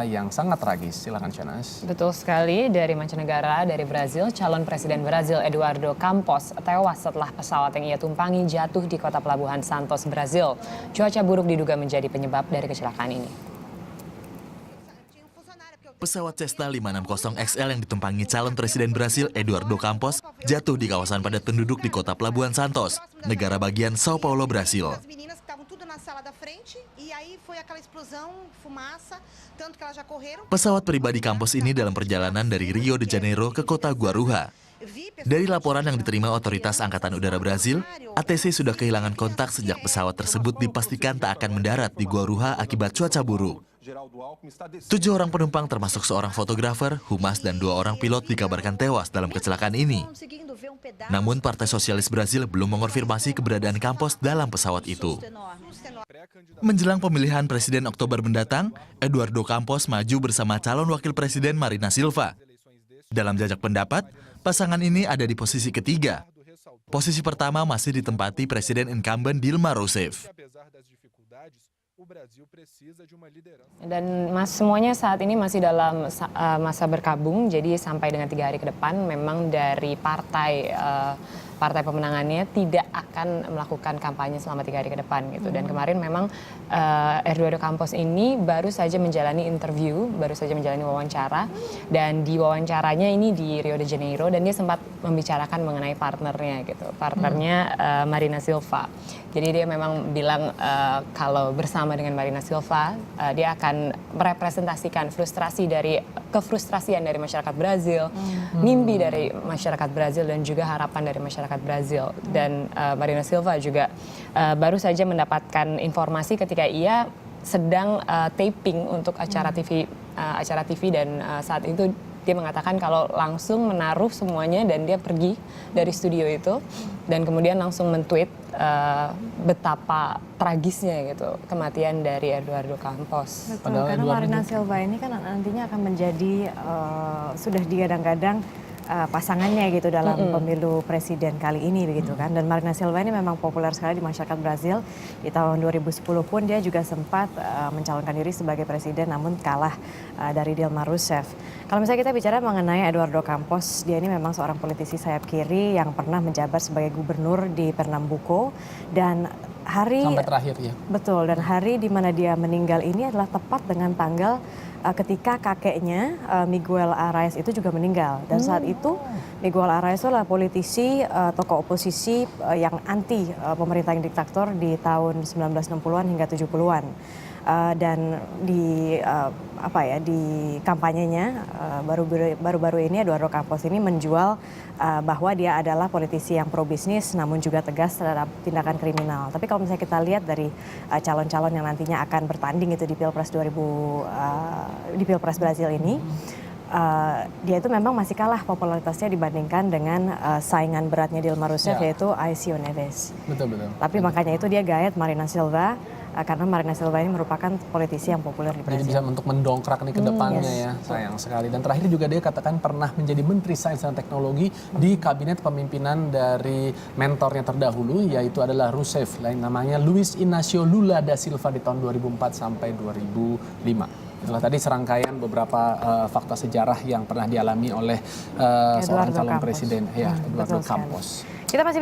yang sangat tragis. Silakan Shanas. Betul sekali, dari mancanegara, dari Brazil, calon presiden Brazil Eduardo Campos tewas setelah pesawat yang ia tumpangi jatuh di kota pelabuhan Santos, Brazil. Cuaca buruk diduga menjadi penyebab dari kecelakaan ini. Pesawat Cessna 560 XL yang ditumpangi calon presiden Brasil Eduardo Campos jatuh di kawasan padat penduduk di kota Pelabuhan Santos, negara bagian Sao Paulo, Brasil. Pesawat pribadi Campos ini dalam perjalanan dari Rio de Janeiro ke kota Guarujá. Dari laporan yang diterima otoritas Angkatan Udara Brasil, ATC sudah kehilangan kontak sejak pesawat tersebut dipastikan tak akan mendarat di Guarujá akibat cuaca buruk. 7 orang penumpang termasuk seorang fotografer, humas, dan 2 orang pilot dikabarkan tewas dalam kecelakaan ini. Namun Partai Sosialis Brasil belum mengonfirmasi keberadaan Campos dalam pesawat itu. Menjelang pemilihan presiden Oktober mendatang, Eduardo Campos maju bersama calon wakil presiden Marina Silva. Dalam jajak pendapat, pasangan ini ada di posisi ketiga. Posisi pertama masih ditempati Presiden incumbent Dilma Rousseff. Dan semuanya saat ini masih dalam masa berkabung, jadi sampai dengan 3 hari ke depan memang dari partai pemenangannya tidak akan melakukan kampanye selama 3 hari ke depan gitu. Dan kemarin memang Eduardo Campos ini baru saja menjalani interview, baru saja menjalani wawancara, dan di wawancaranya ini di Rio de Janeiro, dan dia sempat membicarakan mengenai partnernya gitu, partnernya Marina Silva. Jadi dia memang bilang kalau bersama dengan Marina Silva, dia akan merepresentasikan kefrustrasian dari masyarakat Brazil, mimpi dari masyarakat Brazil, dan juga harapan dari masyarakat Brazil. Dan Marina Silva juga baru saja mendapatkan informasi ketika ia sedang taping untuk acara TV, dan saat itu dia mengatakan kalau langsung menaruh semuanya dan dia pergi dari studio itu, dan kemudian langsung men-tweet betapa tragisnya gitu kematian dari Eduardo Campos. Betul, karena Marina Silva ini kan nantinya akan menjadi sudah digadang-gadang pasangannya gitu dalam pemilu presiden kali ini begitu kan. Dan Marina Silva ini memang populer sekali di masyarakat Brazil. Di tahun 2010 pun dia juga sempat mencalonkan diri sebagai presiden, namun kalah dari Dilma Rousseff. Kalau misalnya kita bicara mengenai Eduardo Campos, dia ini memang seorang politisi sayap kiri yang pernah menjabat sebagai gubernur di Pernambuco, dan Sampai terakhir ya. Betul, dan hari di mana dia meninggal ini adalah tepat dengan tanggal ketika kakeknya Miguel Arraes itu juga meninggal. Dan saat itu Miguel Arraes adalah politisi, tokoh oposisi yang anti pemerintahan diktator di tahun 1960-an hingga 70-an. Dan di di kampanyenya baru-baru ini Eduardo Campos ini menjual bahwa dia adalah politisi yang pro bisnis namun juga tegas terhadap tindakan kriminal. Tapi kalau misalnya kita lihat dari calon-calon yang nantinya akan bertanding itu di Pilpres Brazil ini, dia itu memang masih kalah popularitasnya dibandingkan dengan saingan beratnya Dilma Rousseff, yaitu Aécio Neves. Betul. Tapi makanya itu dia gaet Marina Silva, karena Marina Silva ini merupakan politisi yang populer di Brazil. Jadi bisa untuk mendongkrak nih ke depannya ya, sayang sekali. Dan terakhir juga dia katakan pernah menjadi Menteri Sains dan Teknologi di kabinet pemimpinan dari mentornya terdahulu, yaitu adalah Rousseff, lain namanya Luiz Inácio Lula da Silva di tahun 2004 sampai 2005. Itulah tadi serangkaian beberapa fakta sejarah yang pernah dialami oleh seorang calon presiden, Eduardo Campos. Kita masih